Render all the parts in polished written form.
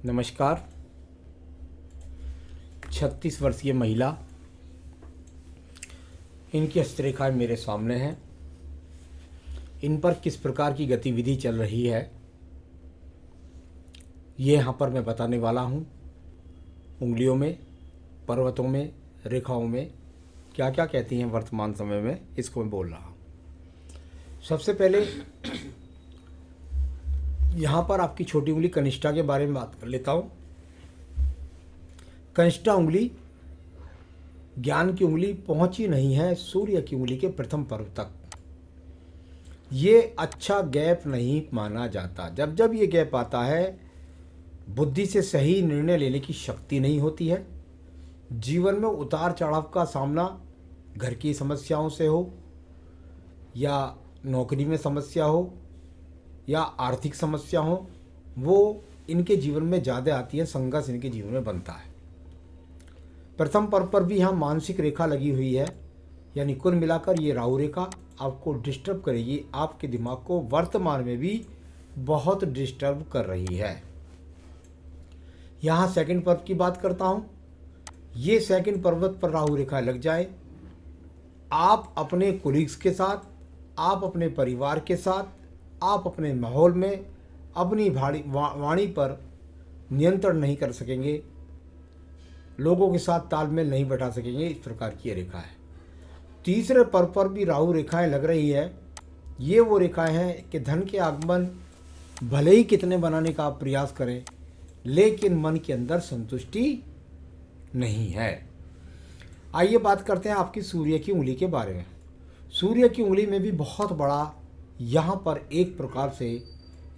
नमस्कार। 36 वर्षीय महिला, इनकी हस्तरेखाएं मेरे सामने हैं। इन पर किस प्रकार की गतिविधि चल रही है ये यहाँ पर मैं बताने वाला हूँ। उंगलियों में, पर्वतों में, रेखाओं में क्या क्या कहती हैं वर्तमान समय में, इसको मैं बोल रहा हूँ। सबसे पहले यहाँ पर आपकी छोटी उंगली कनिष्ठा के बारे में बात कर लेता हूँ। कनिष्ठा उंगली ज्ञान की उंगली पहुंची नहीं है सूर्य की उंगली के प्रथम पर्व तक। ये अच्छा गैप नहीं माना जाता। जब जब ये गैप आता है, बुद्धि से सही निर्णय लेने की शक्ति नहीं होती है। जीवन में उतार चढ़ाव का सामना घर की समस्याओं से हो, या नौकरी में समस्या हो, या आर्थिक समस्या हो, वो इनके जीवन में ज़्यादा आती है। संघर्ष इनके जीवन में बनता है। प्रथम पर्व पर भी यहाँ मानसिक रेखा लगी हुई है, यानी कुल मिलाकर ये राहु रेखा आपको डिस्टर्ब करेगी। आपके दिमाग को वर्तमान में भी बहुत डिस्टर्ब कर रही है। यहाँ सेकंड पर्व की बात करता हूँ। ये सेकंड पर्वत पर राहु रेखा लग जाए, आप अपने कोलीग्स के साथ, आप अपने परिवार के साथ, आप अपने माहौल में अपनी वाणी पर नियंत्रण नहीं कर सकेंगे, लोगों के साथ तालमेल नहीं बैठा सकेंगे। इस प्रकार की ये रेखा है। तीसरे पर्व पर भी राहु रेखाएं लग रही है। ये वो रेखाएं हैं कि धन के आगमन भले ही कितने बनाने का आप प्रयास करें, लेकिन मन के अंदर संतुष्टि नहीं है। आइए बात करते हैं आपकी सूर्य की उंगली के बारे में। सूर्य की उंगली में भी बहुत बड़ा यहाँ पर एक प्रकार से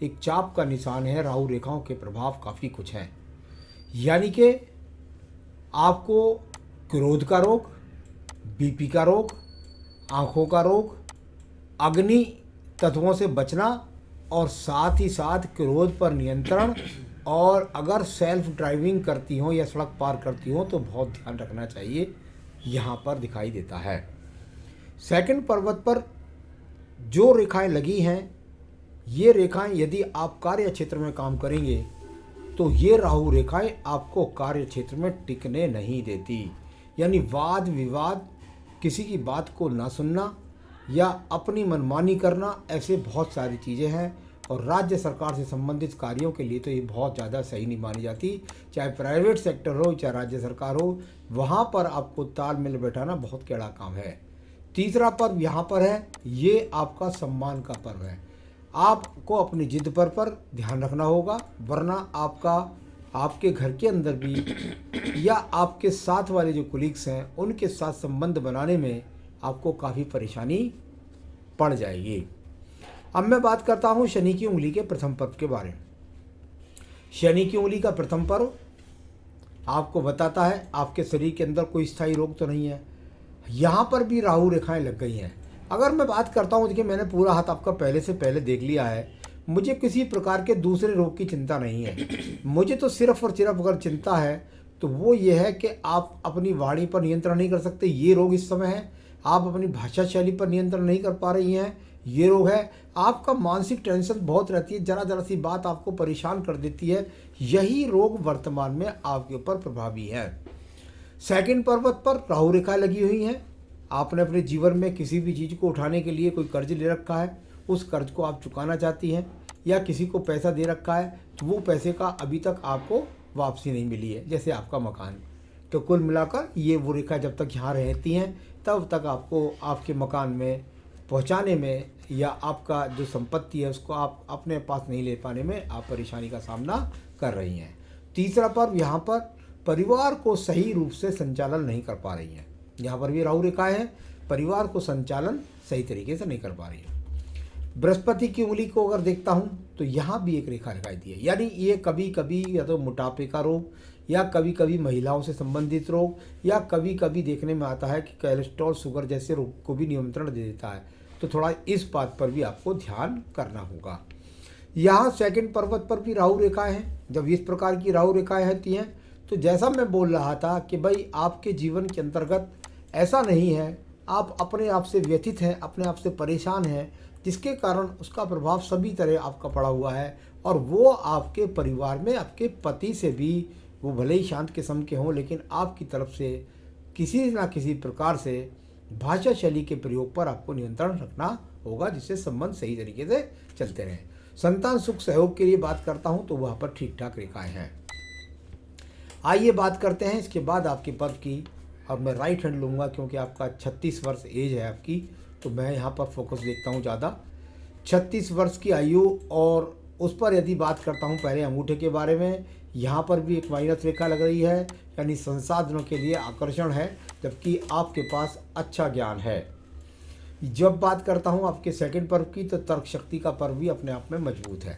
एक चाप का निशान है। राहु रेखाओं के प्रभाव काफ़ी कुछ हैं, यानी कि आपको क्रोध का रोग, बीपी का रोग, आँखों का रोग, अग्नि तत्वों से बचना, और साथ ही साथ क्रोध पर नियंत्रण। और अगर सेल्फ ड्राइविंग करती हो या सड़क पार करती हो तो बहुत ध्यान रखना चाहिए, यहाँ पर दिखाई देता है। सेकंड पर्वत पर जो रेखाएं लगी हैं, ये रेखाएं यदि आप कार्य क्षेत्र में काम करेंगे तो ये राहु रेखाएं आपको कार्य क्षेत्र में टिकने नहीं देती। यानी वाद विवाद, किसी की बात को ना सुनना या अपनी मनमानी करना, ऐसे बहुत सारी चीज़ें हैं। और राज्य सरकार से संबंधित कार्यों के लिए तो ये बहुत ज़्यादा सही नहीं मानी जाती। चाहे प्राइवेट सेक्टर हो, चाहे राज्य सरकार हो, वहाँ पर आपको तालमेल बैठाना बहुत कड़ा काम है। तीसरा पर्व यहाँ पर है, ये आपका सम्मान का पर्व है। आपको अपनी जिद पर ध्यान रखना होगा, वरना आपके घर के अंदर भी या आपके साथ वाले जो कोलीग्स हैं उनके साथ संबंध बनाने में आपको काफ़ी परेशानी पड़ जाएगी। अब मैं बात करता हूँ शनि की उंगली के प्रथम पर्व के बारे में। शनि की उंगली का प्रथम पर्व आपको बताता है आपके शरीर के अंदर कोई स्थायी रोग तो नहीं है। यहाँ पर भी राहु रेखाएं लग गई हैं। अगर मैं बात करता हूँ, देखिए मैंने पूरा हाथ आपका पहले से पहले देख लिया है, मुझे किसी प्रकार के दूसरे रोग की चिंता नहीं है। मुझे तो सिर्फ और सिर्फ अगर चिंता है तो वो ये है कि आप अपनी वाणी पर नियंत्रण नहीं कर सकते, ये रोग इस समय है। आप अपनी भाषा शैली पर नियंत्रण नहीं कर पा रही हैं, ये रोग है। आपका मानसिक टेंशन बहुत रहती है, जरा जरा सी बात आपको परेशान कर देती है, यही रोग वर्तमान में आपके ऊपर प्रभावी है। सेकंड पर्वत पर राहु रेखा लगी हुई हैं। आपने अपने जीवन में किसी भी चीज़ को उठाने के लिए कोई कर्ज ले रखा है, उस कर्ज को आप चुकाना चाहती हैं, या किसी को पैसा दे रखा है तो वो पैसे का अभी तक आपको वापसी नहीं मिली है, जैसे आपका मकान। तो कुल मिलाकर ये वो रेखा जब तक यहाँ रहती हैं तब तक आपको आपके मकान में पहुँचाने में या आपका जो संपत्ति है उसको आप अपने पास नहीं ले पाने में आप परेशानी का सामना कर रही हैं। तीसरा पर्व यहाँ पर परिवार को सही रूप से संचालन नहीं कर पा रही हैं। यहाँ पर भी राहु रेखा है, परिवार को संचालन सही तरीके से नहीं कर पा रही है। बृहस्पति की उंगली को अगर देखता हूँ तो यहाँ भी एक रेखा दिखाई दी है, यानी ये कभी कभी या तो मोटापे का रोग, या कभी कभी महिलाओं से संबंधित रोग, या कभी कभी देखने में आता है कि कोलेस्ट्रॉल, शुगर जैसे रोग को भी नियंत्रण दे देता है। तो थोड़ा इस बात पर भी आपको ध्यान करना होगा। यहाँ सेकंड पर्वत पर भी राहु रेखाएं हैं। जब इस प्रकार की राहु रेखाएं होती हैं तो जैसा मैं बोल रहा था कि भाई आपके जीवन के अंतर्गत ऐसा नहीं है, आप अपने आप से व्यथित हैं, अपने आप से परेशान हैं, जिसके कारण उसका प्रभाव सभी तरह आपका पड़ा हुआ है और वो आपके परिवार में आपके पति से भी, वो भले ही शांत किस्म के हों, लेकिन आपकी तरफ से किसी ना किसी प्रकार से भाषा शैली के प्रयोग पर आपको नियंत्रण रखना होगा, जिससे संबंध सही तरीके से चलते रहें। संतान सुख सहयोग के लिए बात करता हूँ तो वहाँ पर ठीक ठाक रेखाएं हैं। आइए बात करते हैं इसके बाद आपके पर्व की। अब मैं राइट हैंड लूँगा क्योंकि आपका 36 वर्ष एज है आपकी, तो मैं यहाँ पर फोकस देखता हूँ ज़्यादा। 36 वर्ष की आयु, और उस पर यदि बात करता हूँ पहले अंगूठे के बारे में, यहाँ पर भी एक माइनस रेखा लग रही है, यानी संसाधनों के लिए आकर्षण है, जबकि आपके पास अच्छा ज्ञान है। जब बात करता हूँ आपके सेकंड पर्व की, तो तर्क शक्ति का पर्व भी अपने आप में मजबूत है।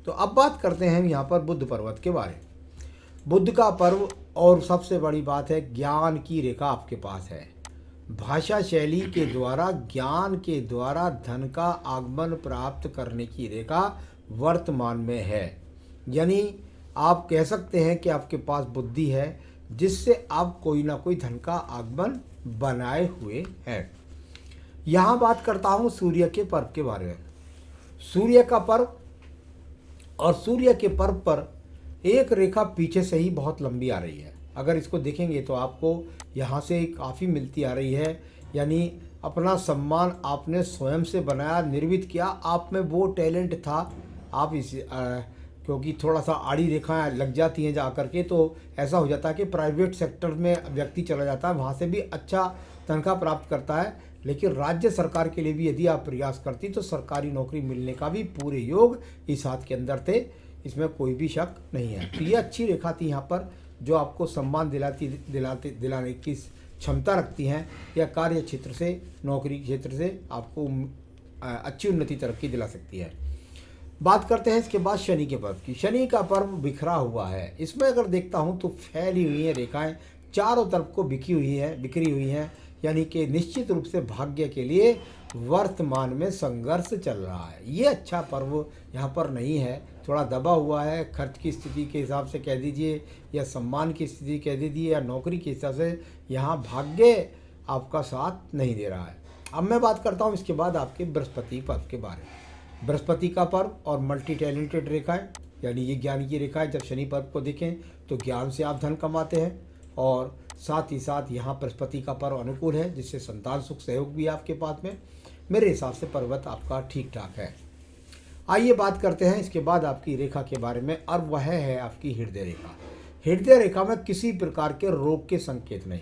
तो अब बात करते हैं यहाँ पर बुध पर्वत के बारे में। बुध का पर्व, और सबसे बड़ी बात है ज्ञान की रेखा आपके पास है। भाषा शैली के द्वारा, ज्ञान के द्वारा धन का आगमन प्राप्त करने की रेखा वर्तमान में है। यानी आप कह सकते हैं कि आपके पास बुद्धि है, जिससे आप कोई ना कोई धन का आगमन बनाए हुए हैं। यहाँ बात करता हूँ सूर्य के पर्व के बारे में। सूर्य का पर्व, और सूर्य के पर्व पर एक रेखा पीछे से ही बहुत लंबी आ रही है। अगर इसको देखेंगे तो आपको यहाँ से काफ़ी मिलती आ रही है। यानी अपना सम्मान आपने स्वयं से बनाया, निर्मित किया, आप में वो टैलेंट था। आप इस क्योंकि थोड़ा सा आड़ी रेखाएं लग जाती हैं जा करके, तो ऐसा हो जाता है कि प्राइवेट सेक्टर में व्यक्ति चला जाता है, वहाँ से भी अच्छा तनख्वाह प्राप्त करता है। लेकिन राज्य सरकार के लिए भी यदि आप प्रयास करती तो सरकारी नौकरी मिलने का भी पूरे योग इस हाथ के अंदर थे, इसमें कोई भी शक नहीं है। तो ये अच्छी रेखा थी यहाँ पर, जो आपको सम्मान दिलाने की क्षमता रखती हैं, या कार्य क्षेत्र से, नौकरी क्षेत्र से आपको अच्छी उन्नति तरक्की दिला सकती है। बात करते हैं इसके बाद शनि के पर्व की। शनि का पर्व बिखरा हुआ है। इसमें अगर देखता हूँ तो फैली हुई हैं रेखाएं, चारों तरफ को बिखरी हुई हैं, यानी कि निश्चित रूप से भाग्य के लिए वर्तमान में संघर्ष चल रहा है। ये अच्छा पर्व यहाँ पर नहीं है, थोड़ा दबा हुआ है। खर्च की स्थिति के हिसाब से कह दीजिए, या सम्मान की स्थिति कह दीजिए, या नौकरी के हिसाब से यहाँ भाग्य आपका साथ नहीं दे रहा है। अब मैं बात करता हूँ इसके बाद आपके बृहस्पति पर्व के बारे में। बृहस्पति का पर्व और मल्टी टैलेंटेड रेखा है, यानी ये ज्ञान की रेखा है। जब शनि पर्व को देखें तो ज्ञान से आप धन कमाते हैं, और साथ ही साथ यहाँ बृहस्पति का पर्व अनुकूल है, जिससे संतान सुख सहयोग भी आपके पास में। मेरे हिसाब से पर्वत आपका ठीक ठाक है। आइए बात करते हैं इसके बाद आपकी रेखा के बारे में, और वह है आपकी हृदय रेखा। हृदय रेखा में किसी प्रकार के रोग के संकेत नहीं।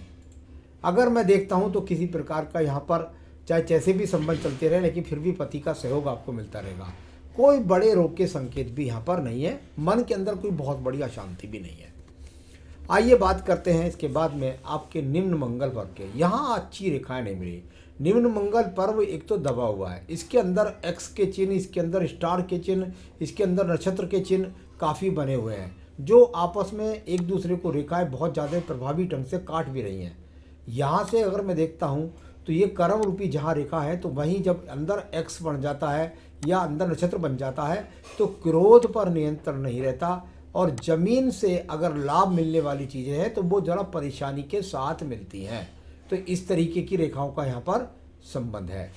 अगर मैं देखता हूँ तो किसी प्रकार का यहाँ पर चाहे जैसे भी संबंध चलते रहे, लेकिन फिर भी पति का सहयोग आपको मिलता रहेगा। कोई बड़े रोग के संकेत भी यहाँ पर नहीं है। मन के अंदर कोई बहुत बड़ी अशांति भी नहीं है। आइए बात करते हैं इसके बाद में आपके निम्न मंगल पर्व के। यहाँ अच्छी रेखाएं नहीं मिली। निम्न मंगल पर्व एक तो दबा हुआ है, इसके अंदर एक्स के चिन्ह, इसके अंदर स्टार के चिन्ह, इसके अंदर नक्षत्र के चिन्ह काफ़ी बने हुए हैं, जो आपस में एक दूसरे को रेखाएं बहुत ज़्यादा प्रभावी ढंग से काट भी रही हैं। यहाँ से अगर मैं देखता हूँ तो ये कर्म रूपी जहाँ रेखा है, तो वहीं जब अंदर एक्स बन जाता है या अंदर नक्षत्र बन जाता है, तो क्रोध पर नियंत्रण नहीं रहता, और ज़मीन से अगर लाभ मिलने वाली चीज़ें हैं तो वो ज़रा परेशानी के साथ मिलती हैं। तो इस तरीके की रेखाओं का यहाँ पर संबंध है।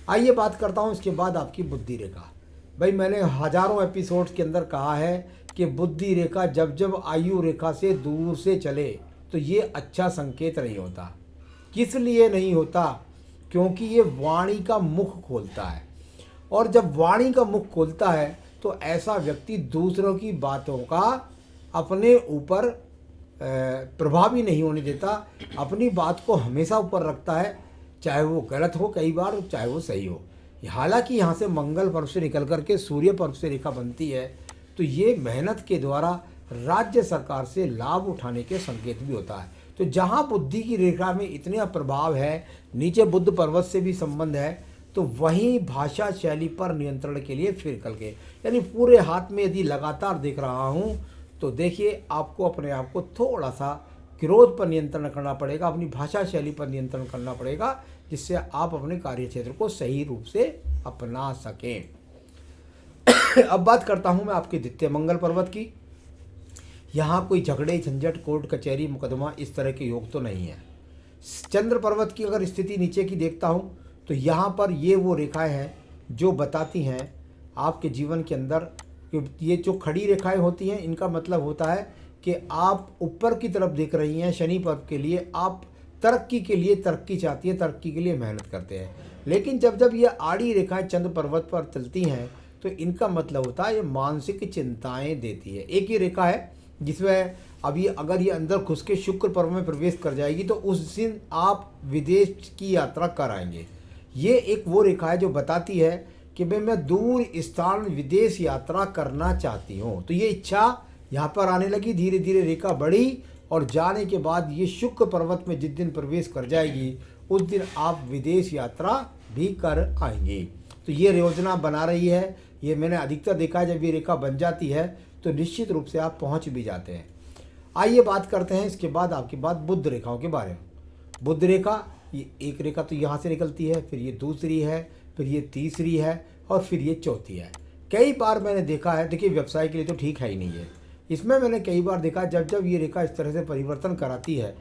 आइए बात करता हूँ इसके बाद आपकी बुद्धि रेखा। भाई मैंने हजारों एपिसोड्स के अंदर कहा है कि बुद्धि रेखा जब जब आयु रेखा से दूर से चले तो ये अच्छा संकेत नहीं होता। किस लिए नहीं होता? क्योंकि ये वाणी का मुख खोलता है, और जब वाणी का मुख खोलता है तो ऐसा व्यक्ति दूसरों की बातों का अपने ऊपर प्रभावी नहीं होने देता, अपनी बात को हमेशा ऊपर रखता है, चाहे वो गलत हो कई बार, चाहे वो सही हो। हालांकि यहाँ से मंगल पर्व से निकल करके सूर्य पर्व से रेखा बनती है, तो ये मेहनत के द्वारा राज्य सरकार से लाभ उठाने के संकेत भी होता है। तो जहाँ बुद्धि की रेखा में इतना प्रभाव है, नीचे बुध पर्वत से भी संबंध है, तो वहीं भाषा शैली पर नियंत्रण के लिए फिर कल के, यानी पूरे हाथ में यदि लगातार देख रहा हूँ तो देखिए आपको अपने आप को थोड़ा सा क्रोध पर नियंत्रण करना पड़ेगा, अपनी भाषा शैली पर नियंत्रण करना पड़ेगा, जिससे आप अपने कार्य क्षेत्र को सही रूप से अपना सकें। अब बात करता हूँ मैं आपके द्वितीय मंगल पर्वत की। यहाँ कोई झगड़े झंझट कोर्ट कचहरी मुकदमा इस तरह के योग तो नहीं है। चंद्र पर्वत की अगर स्थिति नीचे की देखता हूँ तो यहाँ पर ये वो रेखाएं हैं जो बताती हैं आपके जीवन के अंदर ये जो खड़ी रेखाएं होती हैं इनका मतलब होता है कि आप ऊपर की तरफ देख रही हैं। शनि पर्व के लिए आप तरक्की के लिए तरक्की चाहती हैं, तरक्की के लिए मेहनत करते हैं। लेकिन जब जब ये आड़ी रेखाएं चंद्र पर्वत पर चलती हैं तो इनका मतलब होता है ये मानसिक चिंताएं देती है। एक ही रेखा है जिसमें अभी अगर ये अंदर घुस के शुक्र पर्व में प्रवेश कर जाएगी तो उस दिन आप विदेश की यात्रा कर आएंगे। ये एक वो रेखा है जो बताती है कि भाई मैं दूर स्थान विदेश यात्रा करना चाहती हूँ। तो ये इच्छा यहाँ पर आने लगी, धीरे धीरे रेखा बढ़ी और जाने के बाद ये शुक्र पर्वत में जिस दिन प्रवेश कर जाएगी उस दिन आप विदेश यात्रा भी कर आएंगे। तो ये योजना बना रही है। ये मैंने अधिकतर देखा है जब ये रेखा बन जाती है तो निश्चित रूप से आप पहुँच भी जाते हैं। आइए बात करते हैं इसके बाद आपकी बात बुध रेखाओं के बारे में। बुध रेखा, ये एक रेखा तो यहाँ से निकलती है, फिर ये दूसरी है, फिर ये तीसरी है और फिर ये चौथी है। कई बार मैंने देखा है, देखिए व्यवसाय के लिए तो ठीक है ही नहीं है, इसमें मैंने कई बार देखा जब जब ये रेखा इस तरह से परिवर्तन कराती है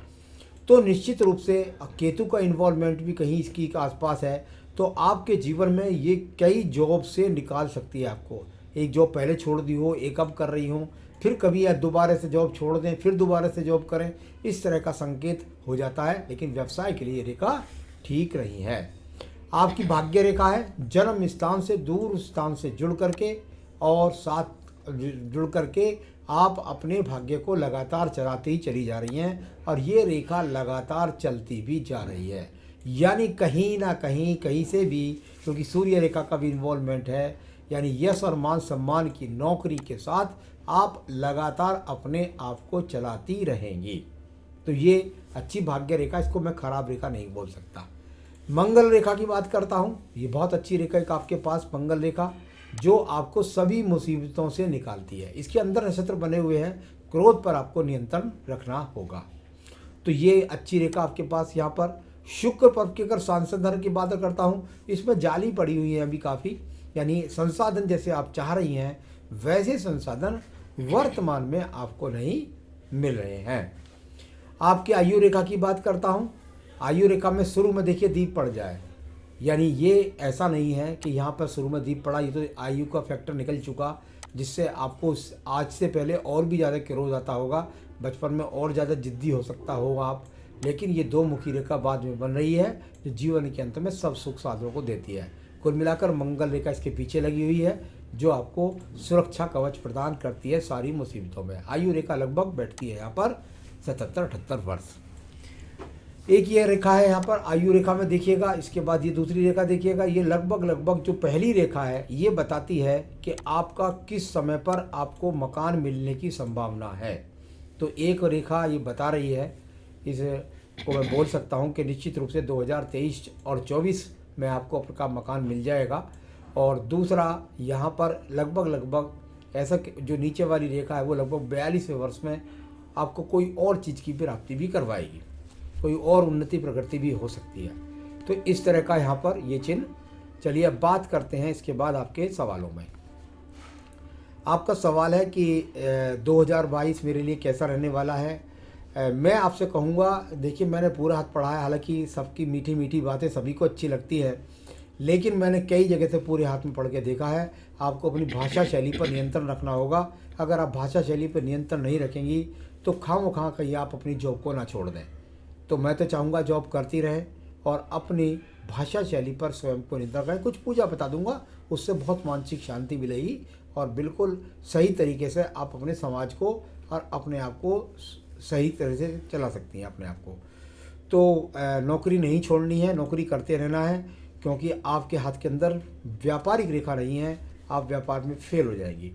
तो निश्चित रूप से केतु का इन्वॉल्वमेंट भी कहीं इसकी आसपास है। तो आपके जीवन में ये कई जॉब से निकाल सकती है आपको। एक जॉब पहले छोड़ दी हो, एक अब कर रही हूँ, फिर कभी या दोबारा से जॉब छोड़ दें, फिर दोबारा से जॉब करें, इस तरह का संकेत हो जाता है। लेकिन व्यवसाय के लिए ये रेखा ठीक नहीं है। आपकी भाग्य रेखा है जन्म स्थान से दूर स्थान से जुड़ करके और साथ जुड़ करके आप अपने भाग्य को लगातार चलाती ही चली जा रही हैं और ये रेखा लगातार चलती भी जा रही है। यानी कहीं ना कहीं कहीं से भी, क्योंकि सूर्य रेखा का भी इन्वॉल्वमेंट है, यानी यश और मान सम्मान की नौकरी के साथ आप लगातार अपने आप को चलाती रहेंगी। तो ये अच्छी भाग्य रेखा, इसको मैं खराब रेखा नहीं बोल सकता। मंगल रेखा की बात करता हूँ, ये बहुत अच्छी रेखा है आपके पास मंगल रेखा, जो आपको सभी मुसीबतों से निकालती है। इसके अंदर नक्षत्र बने हुए हैं, क्रोध पर आपको नियंत्रण रखना होगा। तो ये अच्छी रेखा आपके पास। यहाँ पर शुक्र पर्व की अगर संसाधन की बात करता हूँ, इसमें जाली पड़ी हुई है अभी काफ़ी, यानी संसाधन जैसे आप चाह रही हैं वैसे संसाधन वर्तमान में आपको नहीं मिल रहे हैं। आपकी आयु रेखा की बात करता हूँ, आयु रेखा में शुरू में देखिए दीप पड़ जाए, यानी ये ऐसा नहीं है कि यहाँ पर शुरू में दीप पड़ा, ये तो आयु का फैक्टर निकल चुका, जिससे आपको आज से पहले और भी ज़्यादा क्रोध आता होगा, बचपन में और ज़्यादा जिद्दी हो सकता होगा आप। लेकिन ये दो मुखी रेखा बाद में बन रही है जो जीवन के अंत में सब सुख साधनों को देती है। कुल मिलाकर मंगल रेखा इसके पीछे लगी हुई है जो आपको सुरक्षा कवच प्रदान करती है सारी मुसीबतों में। आयु रेखा लगभग बैठती है यहाँ पर 77-78 वर्ष। एक ये रेखा है यहाँ पर आयु रेखा में देखिएगा, इसके बाद ये दूसरी रेखा देखिएगा, ये लगभग जो पहली रेखा है ये बताती है कि आपका किस समय पर आपको मकान मिलने की संभावना है। तो एक रेखा ये बता रही है, इसको मैं बोल सकता हूँ कि निश्चित रूप से 2023 और 24 में आपको आपका मकान मिल जाएगा। और दूसरा यहाँ पर लगभग ऐसा जो नीचे वाली रेखा है वो लगभग 42वें वर्ष में आपको कोई और चीज़ की प्राप्ति भी करवाएगी, कोई और उन्नति प्रगति भी हो सकती है। तो इस तरह का यहाँ पर ये चिन्ह। चलिए अब बात करते हैं इसके बाद आपके सवालों में। आपका सवाल है कि 2022 मेरे लिए कैसा रहने वाला है। मैं आपसे कहूँगा, देखिए मैंने पूरा हाथ पढ़ा है, हालांकि सबकी मीठी मीठी बातें सभी को अच्छी लगती है, लेकिन मैंने कई जगह से पूरे हाथ में पढ़ के देखा है। आपको अपनी भाषा शैली पर नियंत्रण रखना होगा। अगर आप भाषा शैली पर नियंत्रण नहीं रखेंगी तो खामोखा कहीं आप अपनी जॉब को ना छोड़ दें। तो मैं तो चाहूँगा जॉब करती रहें और अपनी भाषा शैली पर स्वयं को नियंत्रण करें। कुछ पूजा बता दूंगा, उससे बहुत मानसिक शांति मिलेगी और बिल्कुल सही तरीके से आप अपने समाज को और अपने आप को सही तरह से चला सकती हैं अपने आप को। तो नौकरी नहीं छोड़नी है, नौकरी करते रहना है, क्योंकि आपके हाथ के अंदर व्यापारिक रेखा नहीं है, आप व्यापार में फेल हो जाएगी।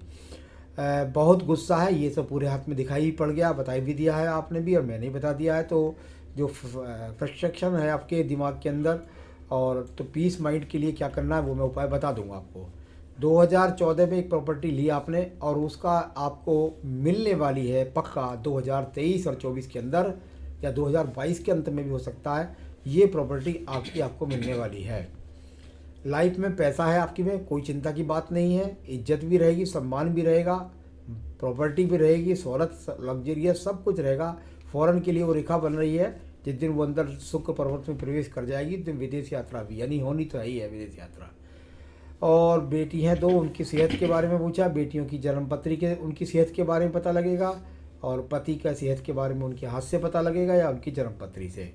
बहुत गुस्सा है, ये सब पूरे हाथ में दिखाई पड़ गया, बताई भी दिया है आपने भी और मैंने बता दिया है। तो जो फ्रस्ट्रेशन है आपके दिमाग के अंदर, और तो पीस माइंड के लिए क्या करना है वो मैं उपाय बता दूंगा आपको। 2014 में एक प्रॉपर्टी ली आपने और उसका आपको मिलने वाली है पक्का 2023 और 24 के अंदर, या 2022 के अंत में भी हो सकता है, ये प्रॉपर्टी आपको मिलने वाली है। लाइफ में पैसा है आपकी में, कोई चिंता की बात नहीं है, इज्जत भी रहेगी, सम्मान भी रहेगा, प्रॉपर्टी भी रहेगी, शोहरत, लग्जरियस सब कुछ रहेगा। फॉरेन के लिए वो रेखा बन रही है, जिस दिन वो अंदर शुक्र पर्वत में प्रवेश कर जाएगी तो विदेश यात्रा भी, यानी होनी तो है ही है विदेश यात्रा। और बेटी हैं 2, उनकी सेहत के बारे में पूछा। बेटियों की जन्मपत्री के उनकी सेहत के बारे में पता लगेगा, और पति का सेहत के बारे में उनके हाथ से पता लगेगा या उनकी जन्मपत्री से।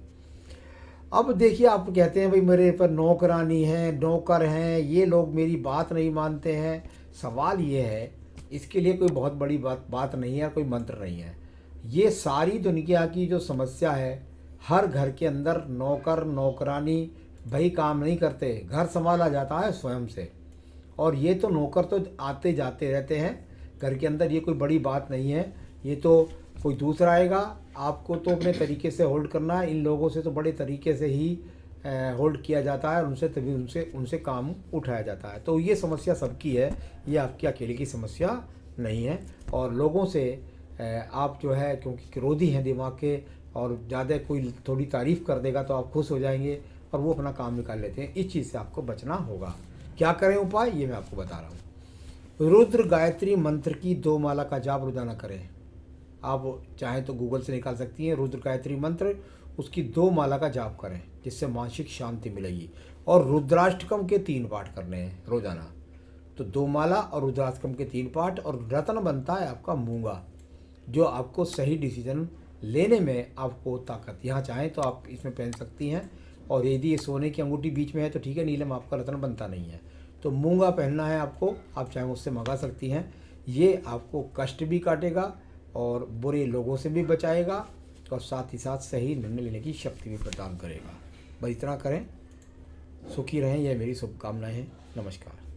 अब देखिए, आप कहते हैं भाई मेरे पर नौकरानी है, नौकर हैं, ये लोग मेरी बात नहीं मानते हैं। सवाल ये है, इसके लिए कोई बहुत बड़ी बात नहीं है, कोई मंत्र नहीं है। ये सारी दुनिया की जो समस्या है, हर घर के अंदर नौकर नौकरानी भाई काम नहीं करते, घर संभाला जाता है स्वयं से। और ये तो नौकर तो आते जाते रहते हैं घर के अंदर, ये कोई बड़ी बात नहीं है। ये तो कोई दूसरा आएगा, आपको तो अपने तरीके से होल्ड करना है। इन लोगों से तो बड़े तरीके से ही होल्ड किया जाता है, और उनसे तभी उनसे काम उठाया जाता है। तो ये समस्या सबकी है, ये आपकी अकेले की समस्या नहीं है। और लोगों से आप जो है, क्योंकि क्रोधी हैं दिमाग के, और ज़्यादा कोई थोड़ी तारीफ़ कर देगा तो आप खुश हो जाएंगे और वो अपना काम निकाल लेते हैं। इस चीज़ से आपको बचना होगा। क्या करें उपाय, ये मैं आपको बता रहा हूँ। रुद्र गायत्री मंत्र की 2 माला का जाप रोजाना करें। आप चाहें तो गूगल से निकाल सकती हैं रुद्र गायत्री मंत्र, उसकी 2 माला का जाप करें, जिससे मानसिक शांति मिलेगी। और रुद्राष्टकम के 3 पाठ करने हैं रोजाना। तो 2 माला और रुद्राष्टकम के 3 पाठ। और रत्न बनता है आपका मूंगा, जो आपको सही डिसीजन लेने में आपको ताकत, यहाँ चाहें तो आप इसमें पहन सकती हैं। और यदि ये सोने की अंगूठी बीच में है तो ठीक है, नीलम आपका रत्न बनता नहीं है। तो मूंगा पहनना है आपको, आप चाहे मुझसे मंगा सकती हैं। ये आपको कष्ट भी काटेगा और बुरे लोगों से भी बचाएगा, और साथ ही साथ सही निर्णय लेने की शक्ति भी प्रदान करेगा। बस इतना करें, सुखी रहें, यह मेरी शुभकामनाएं हैं। नमस्कार।